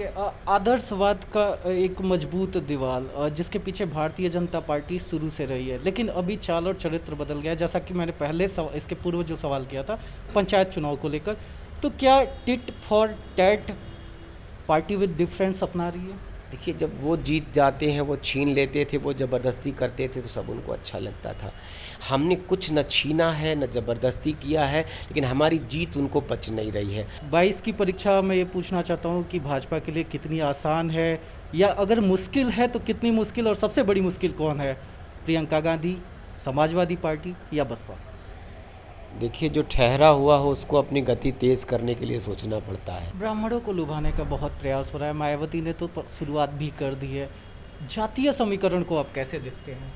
ठीक है। आदर्शवाद का एक मजबूत दीवार जिसके पीछे भारतीय जनता पार्टी शुरू से रही है, लेकिन अभी चाल और चरित्र बदल गया है। जैसा कि मैंने पहले इसके पूर्व जो सवाल किया था पंचायत चुनाव को लेकर, तो क्या tit for tat party with difference अपना रही है? देखिए, जब वो जीत जाते हैं, वो छीन लेते थे, वो ज़बरदस्ती करते थे तो सब उनको अच्छा लगता था। हमने कुछ न छीना है न ज़बरदस्ती किया है, लेकिन हमारी जीत उनको पच नहीं रही है। 22 की परीक्षा मैं ये पूछना चाहता हूँ कि भाजपा के लिए कितनी आसान है, या अगर मुश्किल है तो कितनी मुश्किल, और सबसे बड़ी मुश्किल कौन है? प्रियंका गांधी, समाजवादी पार्टी या बसपा? देखिए, जो ठहरा हुआ हो उसको अपनी गति तेज़ करने के लिए सोचना पड़ता है। ब्राह्मणों को लुभाने का बहुत प्रयास हो रहा है। मायावती ने तो शुरुआत भी कर दी है। जातीय समीकरण को आप कैसे देखते हैं?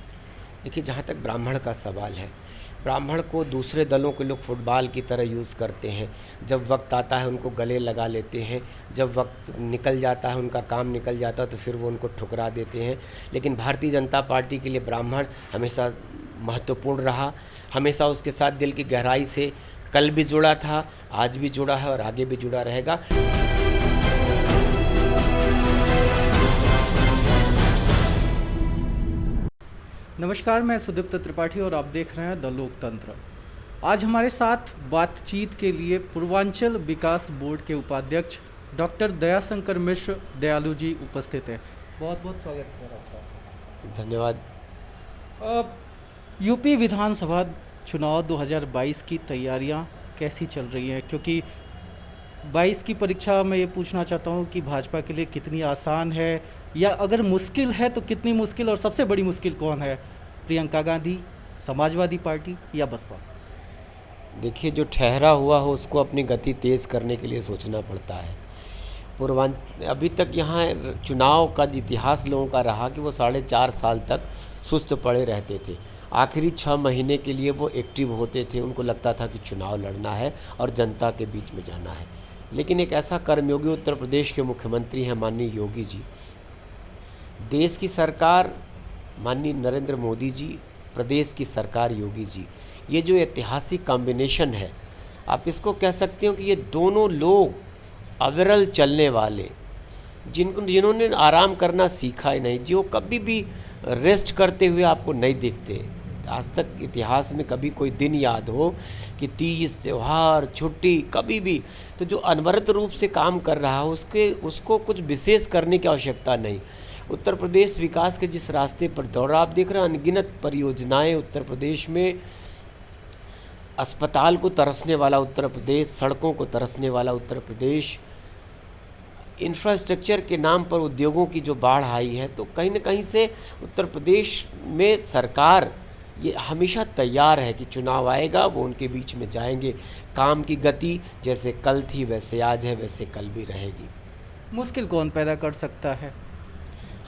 देखिए, जहाँ तक ब्राह्मण का सवाल है, ब्राह्मण को दूसरे दलों के लोग फुटबॉल की तरह यूज़ करते हैं। जब वक्त आता है उनको गले लगा लेते हैं, जब वक्त निकल जाता है, उनका काम निकल जाता है तो फिर वो उनको ठुकरा देते हैं। लेकिन भारतीय जनता पार्टी के लिए ब्राह्मण हमेशा महत्वपूर्ण रहा, हमेशा उसके साथ दिल की गहराई से कल भी जुड़ा था, आज भी जुड़ा है और आगे भी जुड़ा रहेगा। नमस्कार, मैं सुदीप्त त्रिपाठी और आप देख रहे हैं द लोकतंत्र। आज हमारे साथ बातचीत के लिए पूर्वांचल विकास बोर्ड के उपाध्यक्ष डॉक्टर दयाशंकर मिश्र दयालु जी उपस्थित हैं। बहुत बहुत स्वागत है सर आपका। धन्यवाद। यूपी विधानसभा चुनाव 2022 की तैयारियां कैसी चल रही हैं? क्योंकि 22 की परीक्षा मैं ये पूछना चाहता हूँ कि भाजपा के लिए कितनी आसान है, या अगर मुश्किल है तो कितनी मुश्किल, और सबसे बड़ी मुश्किल कौन है? प्रियंका गांधी, समाजवादी पार्टी या बसपा? देखिए, जो ठहरा हुआ हो उसको अपनी गति तेज़ करने के लिए सोचना पड़ता है। अभी तक यहाँ चुनाव का इतिहास लोगों का रहा कि वो 4.5 साल तक सुस्त पड़े रहते थे। आखिरी 6 महीने के लिए वो एक्टिव होते थे, उनको लगता था कि चुनाव लड़ना है और जनता के बीच में जाना है। लेकिन एक ऐसा कर्मयोगी उत्तर प्रदेश के मुख्यमंत्री हैं माननीय योगी जी, देश की सरकार माननीय नरेंद्र मोदी जी, प्रदेश की सरकार योगी जी, ये जो ऐतिहासिक कॉम्बिनेशन है, आप इसको कह सकते हो कि ये दोनों लोग अविरल चलने वाले, जिन्होंने आराम करना सीखा ही नहीं, जो कभी भी रेस्ट करते हुए आपको नहीं दिखते। आज तक इतिहास में कभी कोई दिन याद हो कि तीज, त्यौहार, छुट्टी, कभी भी तो जो अनवरत रूप से काम कर रहा है उसको कुछ विशेष करने की आवश्यकता नहीं। उत्तर प्रदेश विकास के जिस रास्ते पर दौड़ रहा, आप देख रहे हैं अनगिनत परियोजनाएं उत्तर प्रदेश में, अस्पताल को तरसने वाला उत्तर प्रदेश, सड़कों को तरसने वाला उत्तर प्रदेश, इंफ्रास्ट्रक्चर के नाम पर उद्योगों की जो बाढ़ आई है, तो कहीं न कहीं से उत्तर प्रदेश में सरकार ये हमेशा तैयार है कि चुनाव आएगा वो उनके बीच में जाएंगे। काम की गति जैसे कल थी वैसे आज है, वैसे कल भी रहेगी। मुश्किल कौन पैदा कर सकता है?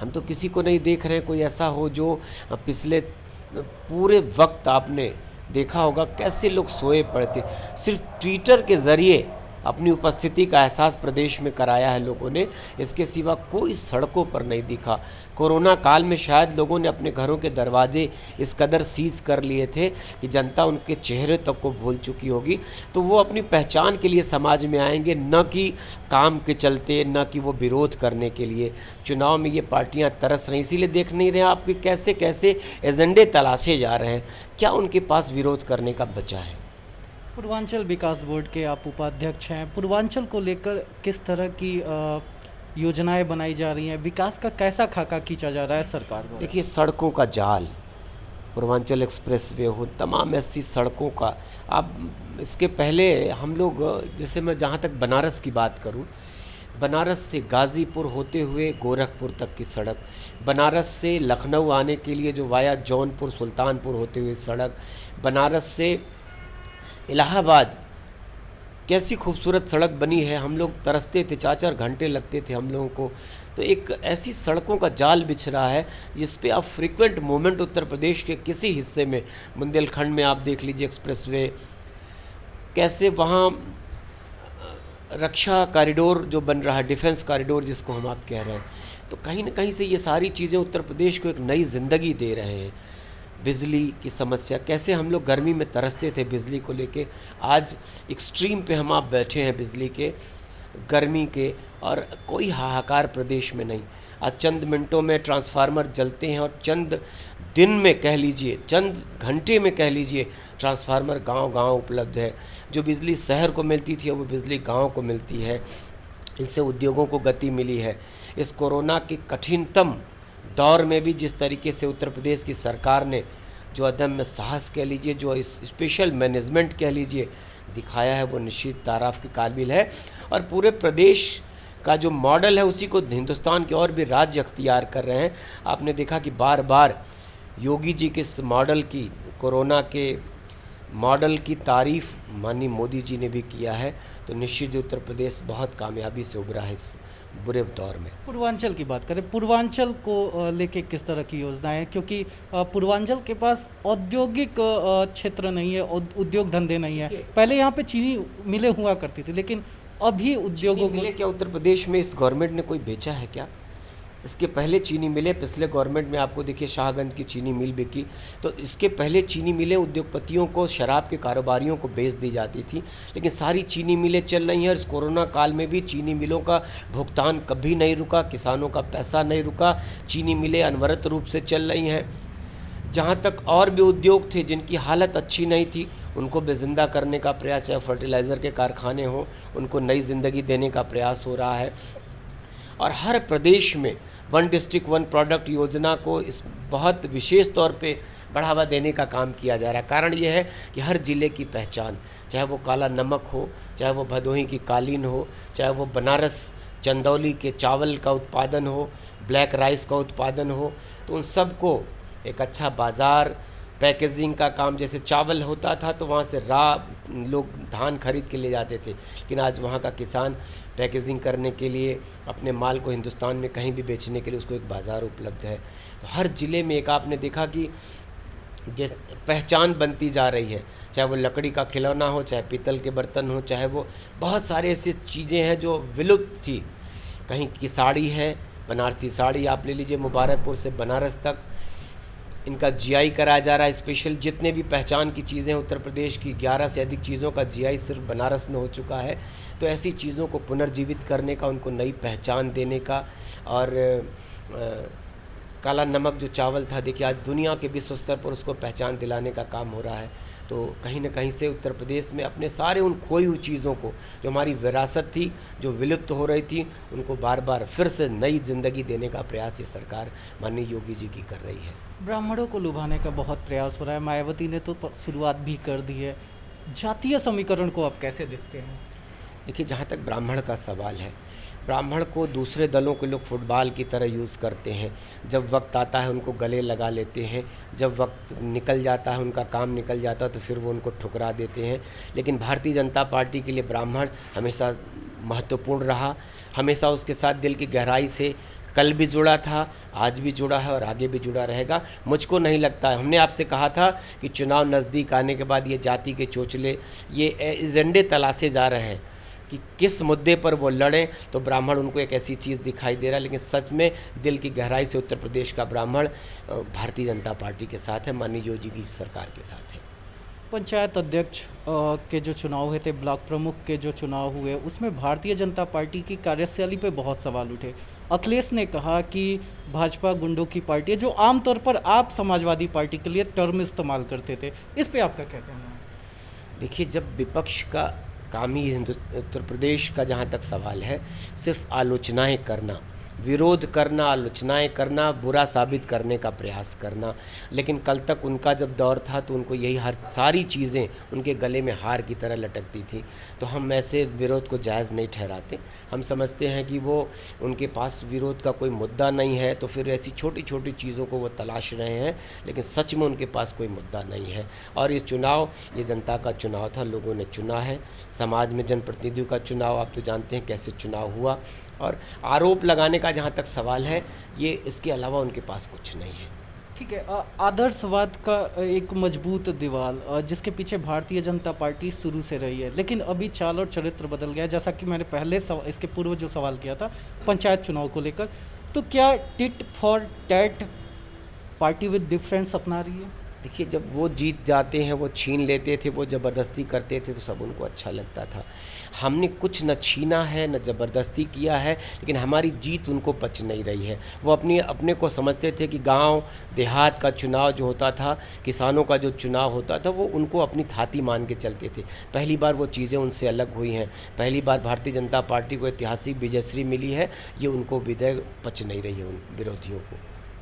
हम तो किसी को नहीं देख रहे हैं कोई ऐसा हो जो पिछले पूरे वक्त आपने देखा होगा कैसे लोग सोए पड़े थे। सिर्फ ट्विटर के ज़रिए अपनी उपस्थिति का एहसास प्रदेश में कराया है लोगों ने, इसके सिवा कोई सड़कों पर नहीं दिखा। कोरोना काल में शायद लोगों ने अपने घरों के दरवाजे इस कदर सीज कर लिए थे कि जनता उनके चेहरे तक को भूल चुकी होगी। तो वो अपनी पहचान के लिए समाज में आएंगे, न कि काम के चलते, न कि वो विरोध करने के लिए। चुनाव में ये पार्टियां तरस रही, इसीलिए देख नहीं रहे आप कि कैसे कैसे एजेंडे तलाशे जा रहे हैं, क्या उनके पास विरोध करने का बचा है। पूर्वांचल विकास बोर्ड के आप उपाध्यक्ष हैं। पूर्वांचल को लेकर किस तरह की योजनाएं बनाई जा रही हैं? विकास का कैसा खाका खींचा जा रहा है सरकार द्वारा? देखिए, सड़कों का जाल, पूर्वांचल एक्सप्रेसवे हो, तमाम ऐसी सड़कों का, आप इसके पहले हम लोग, जैसे मैं जहाँ तक बनारस की बात करूँ, बनारस से गाज़ीपुर होते हुए गोरखपुर तक की सड़क, बनारस से लखनऊ आने के लिए जो वाया जौनपुर सुल्तानपुर होते हुए सड़क, बनारस से इलाहाबाद, कैसी खूबसूरत सड़क बनी है। हम लोग तरसते थे, 4-4 घंटे लगते थे हम लोगों को। तो एक ऐसी सड़कों का जाल बिछ रहा है जिस पे आप फ्रीक्वेंट मूवमेंट उत्तर प्रदेश के किसी हिस्से में, बुंदेलखंड में आप देख लीजिए एक्सप्रेसवे, कैसे वहाँ रक्षा कॉरिडोर जो बन रहा है, डिफेंस कॉरिडोर जिसको हम आप कह रहे हैं, तो कहीं ना कहीं से ये सारी चीज़ें उत्तर प्रदेश को एक नई ज़िंदगी दे रहे हैं। बिजली की समस्या, कैसे हम लोग गर्मी में तरसते थे बिजली को लेके, आज एक्सट्रीम पे हम आप बैठे हैं बिजली के। गर्मी के, और कोई हाहाकार प्रदेश में नहीं। आज चंद मिनटों में ट्रांसफार्मर जलते हैं और चंद दिन में कह लीजिए, चंद घंटे में कह लीजिए, ट्रांसफार्मर गांव-गांव उपलब्ध है। जो बिजली शहर को मिलती थी वो बिजली गांव को मिलती है। इससे उद्योगों को गति मिली है। इस कोरोना के कठिनतम दौर में भी जिस तरीके से उत्तर प्रदेश की सरकार ने जो अदम्य साहस कह लीजिए, जो स्पेशल मैनेजमेंट कह लीजिए दिखाया है, वो निश्चित तारीफ के काबिल है। और पूरे प्रदेश का जो मॉडल है उसी को हिंदुस्तान के और भी राज्य अख्तियार कर रहे हैं। आपने देखा कि बार बार योगी जी के इस मॉडल की, कोरोना के मॉडल की तारीफ माननीय मोदी जी ने भी किया है। तो निश्चित ही उत्तर प्रदेश बहुत कामयाबी से उभरा है इस बुरे दौर में। पूर्वांचल की बात करें, पूर्वांचल को लेके किस तरह की योजनाएं हैं? क्योंकि पूर्वांचल के पास औद्योगिक क्षेत्र नहीं है, उद्योग धंधे नहीं है। पहले यहाँ पे चीनी मिलें हुआ करती थी, लेकिन अभी उद्योगों को क्या उत्तर प्रदेश में इस गवर्नमेंट ने कोई बेचा है क्या? इसके पहले चीनी मिलें पिछले गवर्नमेंट में, आपको देखिए शाहगंज की चीनी मिल बिकी। तो इसके पहले चीनी मिलें उद्योगपतियों को, शराब के कारोबारियों को बेच दी जाती थी, लेकिन सारी चीनी मिलें चल रही हैं। और इस कोरोना काल में भी चीनी मिलों का भुगतान कभी नहीं रुका, किसानों का पैसा नहीं रुका, चीनी मिलें अनवरत रूप से चल रही हैं। जहाँ तक और भी उद्योग थे जिनकी हालत अच्छी नहीं थी, उनको बेजिंदा करने का प्रयास, चाहे फर्टिलाइज़र के कारखाने हों, उनको नई ज़िंदगी देने का प्रयास हो रहा है। और हर प्रदेश में वन डिस्ट्रिक्ट वन प्रोडक्ट योजना को इस बहुत विशेष तौर पे बढ़ावा देने का काम किया जा रहा है। कारण ये है कि हर ज़िले की पहचान, चाहे वो काला नमक हो, चाहे वो भदोही की कालीन हो, चाहे वो बनारस चंदौली के चावल का उत्पादन हो, ब्लैक राइस का उत्पादन हो, तो उन सबको एक अच्छा बाज़ार, पैकेजिंग का काम, जैसे चावल होता था तो वहाँ से लोग धान खरीद के ले जाते थे, लेकिन आज वहाँ का किसान पैकेजिंग करने के लिए, अपने माल को हिंदुस्तान में कहीं भी बेचने के लिए उसको एक बाज़ार उपलब्ध है। तो हर ज़िले में एक आपने देखा कि जिस पहचान बनती जा रही है, चाहे वो लकड़ी का खिलौना हो, चाहे पीतल के बर्तन हो, चाहे वो बहुत सारे ऐसी चीज़ें हैं जो विलुप्त थी। कहीं की साड़ी है, बनारसी साड़ी आप ले लीजिए, मुबारकपुर से बनारस तक इनका जीआई कराया जा रहा है स्पेशल। जितने भी पहचान की चीज़ें उत्तर प्रदेश की, 11 से अधिक चीज़ों का जीआई सिर्फ बनारस में हो चुका है। तो ऐसी चीज़ों को पुनर्जीवित करने का, उनको नई पहचान देने का। और काला नमक जो चावल था, देखिए आज दुनिया के विश्व स्तर पर उसको पहचान दिलाने का काम हो रहा है। तो कहीं ना कहीं से उत्तर प्रदेश में अपने सारे उन खोई हुई चीज़ों को, जो हमारी विरासत थी, जो विलुप्त हो रही थी, उनको बार बार फिर से नई जिंदगी देने का प्रयास ये सरकार माननीय योगी जी की कर रही है। ब्राह्मणों को लुभाने का बहुत प्रयास हो रहा है। मायावती ने तो शुरुआत भी कर दी है। जातीय समीकरण को आप कैसे देखते हैं? देखिए, जहाँ तक ब्राह्मण का सवाल है, ब्राह्मण को दूसरे दलों के लोग फुटबॉल की तरह यूज़ करते हैं। जब वक्त आता है उनको गले लगा लेते हैं, जब वक्त निकल जाता है, उनका काम निकल जाता है, तो फिर वो उनको ठुकरा देते हैं। लेकिन भारतीय जनता पार्टी के लिए ब्राह्मण हमेशा महत्वपूर्ण रहा, हमेशा उसके साथ दिल की गहराई से कल भी जुड़ा था, आज भी जुड़ा है और आगे भी जुड़ा रहेगा। मुझको नहीं लगता है, हमने आपसे कहा था कि चुनाव नज़दीक आने के बाद ये जाति के चोचले ये एजेंडे तलाशे जा रहे हैं कि किस मुद्दे पर वो लड़ें, तो ब्राह्मण उनको एक ऐसी चीज़ दिखाई दे रहा है। लेकिन सच में दिल की गहराई से उत्तर प्रदेश का ब्राह्मण भारतीय जनता पार्टी के साथ है, माननीय योगी की सरकार के साथ है। पंचायत अध्यक्ष के जो चुनाव हुए थे, ब्लॉक प्रमुख के जो चुनाव हुए, उसमें भारतीय जनता पार्टी की कार्यशैली पे बहुत सवाल उठे। अखिलेश ने कहा कि भाजपा गुंडों की पार्टी है, जो आमतौर पर आप समाजवादी पार्टी के लिए टर्म इस्तेमाल करते थे। इस पे आपका क्या कहना है? देखिए, जब विपक्ष का काम ही उत्तर प्रदेश का जहाँ तक सवाल है, सिर्फ आलोचनाएं करना, विरोध करना, आलोचनाएं करना, बुरा साबित करने का प्रयास करना। लेकिन कल तक उनका जब दौर था तो उनको यही हर सारी चीज़ें उनके गले में हार की तरह लटकती थी। तो हम ऐसे विरोध को जायज़ नहीं ठहराते। हम समझते हैं कि वो उनके पास विरोध का कोई मुद्दा नहीं है, तो फिर ऐसी छोटी छोटी चीज़ों को वो तलाश रहे हैं, लेकिन सच में उनके पास कोई मुद्दा नहीं है। और ये चुनाव, ये जनता का चुनाव था, लोगों ने चुना है। समाज में जनप्रतिनिधियों का चुनाव, आप तो जानते हैं कैसे चुनाव हुआ। और आरोप लगाने का जहाँ तक सवाल है, ये इसके अलावा उनके पास कुछ नहीं है। ठीक है, आदर्शवाद का एक मजबूत दीवार जिसके पीछे भारतीय जनता पार्टी शुरू से रही है, लेकिन अभी चाल और चरित्र बदल गया। जैसा कि मैंने पहले इसके पूर्व जो सवाल किया था पंचायत चुनाव को लेकर, तो क्या tit for tat party with difference अपना रही है? देखिए, जब वो जीत जाते हैं, वो छीन लेते थे, वो ज़बरदस्ती करते थे तो सब उनको अच्छा लगता था। हमने कुछ न छीना है, न ज़बरदस्ती किया है, लेकिन हमारी जीत उनको पच नहीं रही है। वो अपने को समझते थे कि गाँव देहात का चुनाव जो होता था, किसानों का जो चुनाव होता था, वो उनको अपनी थाती मान के चलते थे। पहली बार वो चीज़ें उनसे अलग हुई हैं। पहली बार भारतीय जनता पार्टी को ऐतिहासिक विजयश्री मिली है, ये उनको विजय पच नहीं रही है उन विरोधियों को।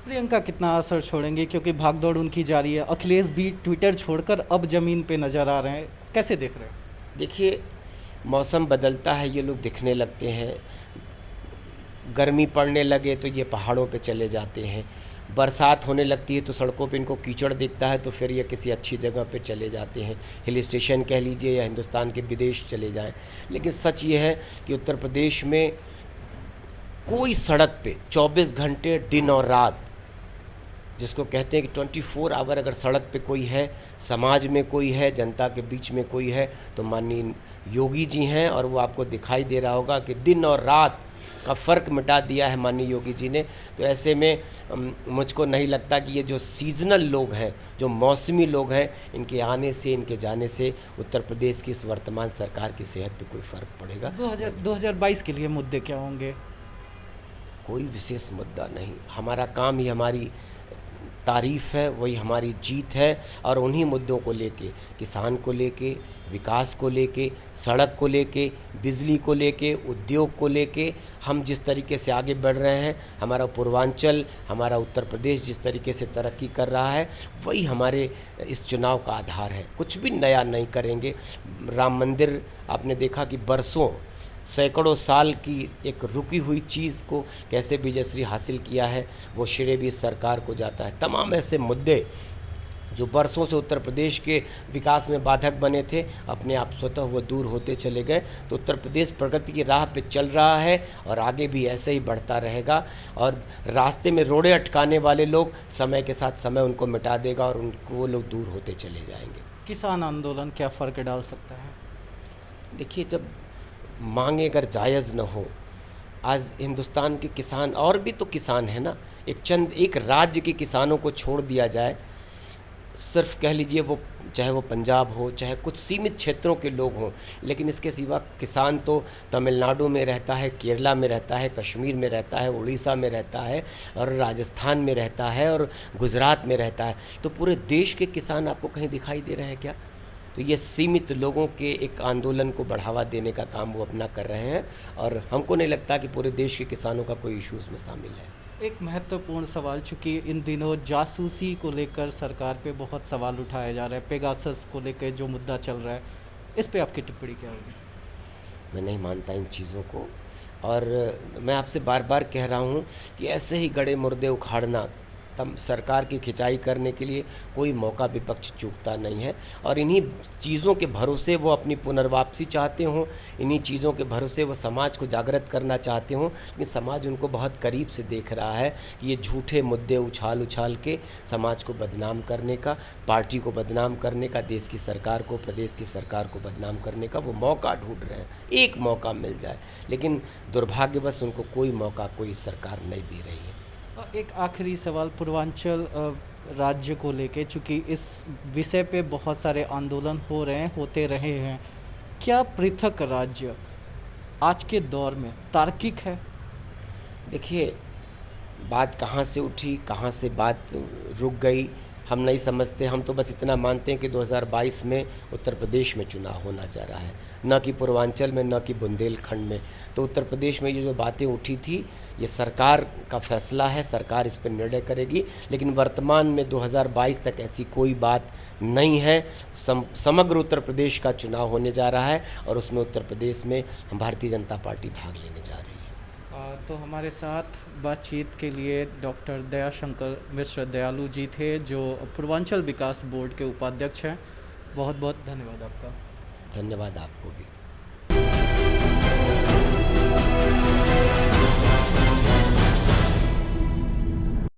प्रियंका कितना असर छोड़ेंगे, क्योंकि भागदौड़ उनकी जारी है, अखिलेश भी ट्विटर छोड़कर अब ज़मीन पे नज़र आ रहे हैं, कैसे देख रहे हैं? देखिए, मौसम बदलता है, ये लोग दिखने लगते हैं। गर्मी पड़ने लगे तो ये पहाड़ों पे चले जाते हैं। बरसात होने लगती है तो सड़कों पे इनको कीचड़ दिखता है तो फिर ये किसी अच्छी जगह पे चले जाते हैं, हिल स्टेशन कह लीजिए या हिंदुस्तान के विदेश चले जाएं। लेकिन सच ये है कि उत्तर प्रदेश में कोई सड़क पे 24 घंटे दिन और रात, जिसको कहते हैं कि 24 आवर अगर सड़क पे कोई है, समाज में कोई है, जनता के बीच में कोई है, तो माननीय योगी जी हैं। और वो आपको दिखाई दे रहा होगा कि दिन और रात का फ़र्क मिटा दिया है माननीय योगी जी ने। तो ऐसे में मुझको नहीं लगता कि ये जो सीजनल लोग हैं, जो मौसमी लोग हैं, इनके आने से, इनके जाने से उत्तर प्रदेश की इस वर्तमान सरकार की सेहत पे कोई फ़र्क पड़ेगा। 2022 के लिए मुद्दे क्या होंगे? कोई विशेष मुद्दा नहीं, हमारा काम ही हमारी तारीफ़ है, वही हमारी जीत है। और उन्हीं मुद्दों को लेके, किसान को लेके, विकास को लेके, सड़क को लेके, बिजली को लेके, उद्योग को लेके हम जिस तरीके से आगे बढ़ रहे हैं, हमारा पूर्वांचल, हमारा उत्तर प्रदेश जिस तरीके से तरक्की कर रहा है, वही हमारे इस चुनाव का आधार है। कुछ भी नया नहीं करेंगे। राम मंदिर आपने देखा कि बरसों, सैकड़ों साल की एक रुकी हुई चीज़ को कैसे विजयश्री हासिल किया है, वो श्रेय भी इस सरकार को जाता है। तमाम ऐसे मुद्दे जो बरसों से उत्तर प्रदेश के विकास में बाधक बने थे, अपने आप स्वतः वो दूर होते चले गए। तो उत्तर प्रदेश प्रगति की राह पे चल रहा है और आगे भी ऐसे ही बढ़ता रहेगा। और रास्ते में रोड़े अटकाने वाले लोग समय के साथ समय उनको मिटा देगा और उनको वो लोग दूर होते चले जाएंगे। किसान आंदोलन क्या फ़र्क डाल सकता है? देखिए, जब मांगे अगर जायज़ न हो, आज हिंदुस्तान के किसान, और भी तो किसान है ना, एक राज्य के किसानों को छोड़ दिया जाए, सिर्फ कह लीजिए वो, चाहे वो पंजाब हो, चाहे कुछ सीमित क्षेत्रों के लोग हों, लेकिन इसके सिवा किसान तो तमिलनाडु में रहता है, केरला में रहता है, कश्मीर में रहता है, उड़ीसा में रहता है, और राजस्थान में रहता है, और गुजरात में रहता है। तो पूरे देश के किसान आपको कहीं दिखाई दे रहे हैं क्या? तो ये सीमित लोगों के एक आंदोलन को बढ़ावा देने का काम वो अपना कर रहे हैं, और हमको नहीं लगता कि पूरे देश के किसानों का कोई इशू उसमें शामिल है। एक महत्वपूर्ण सवाल, चूँकि इन दिनों जासूसी को लेकर सरकार पे बहुत सवाल उठाया जा रहा है, पेगासस को लेकर जो मुद्दा चल रहा है, इस पे आपकी टिप्पणी क्या होगी? मैं नहीं मानता इन चीज़ों को, और मैं आपसे बार बार कह रहा हूँ कि ऐसे ही गड़े मुर्दे उखाड़ना, तब सरकार की खिंचाई करने के लिए कोई मौका विपक्ष चूकता नहीं है। और इन्हीं चीज़ों के भरोसे वो अपनी पुनर्वापसी चाहते हों, इन्हीं चीज़ों के भरोसे वो समाज को जागृत करना चाहते हों, लेकिन समाज उनको बहुत करीब से देख रहा है कि ये झूठे मुद्दे उछाल के समाज को बदनाम करने का, पार्टी को बदनाम करने का, देश की सरकार को, प्रदेश की सरकार को बदनाम करने का वो मौका ढूंढ रहे हैं। एक मौका मिल जाए, लेकिन दुर्भाग्यवश उनको कोई मौका कोई सरकार नहीं दे रही है। एक आखिरी सवाल पूर्वांचल राज्य को लेके, चूँकि इस विषय पे बहुत सारे आंदोलन हो रहे हैं, होते रहे हैं, क्या पृथक राज्य आज के दौर में तार्किक है? देखिए, बात कहाँ से उठी, कहाँ से बात रुक गई, हम नहीं समझते। हम तो बस इतना मानते हैं कि 2022 में उत्तर प्रदेश में चुनाव होना जा रहा है, न कि पूर्वांचल में, न कि बुंदेलखंड में। तो उत्तर प्रदेश में ये जो बातें उठी थी, ये सरकार का फैसला है, सरकार इस पर निर्णय करेगी। लेकिन वर्तमान में 2022 तक ऐसी कोई बात नहीं है। समग्र उत्तर प्रदेश का चुनाव होने जा रहा है और उसमें उत्तर प्रदेश में हम भारतीय जनता पार्टी भाग लेने जा रही है। तो हमारे साथ बातचीत के लिए डॉक्टर दयाशंकर मिश्र दयालु जी थे, जो पूर्वांचल विकास बोर्ड के उपाध्यक्ष हैं। बहुत बहुत धन्यवाद आपका। धन्यवाद आपको भी।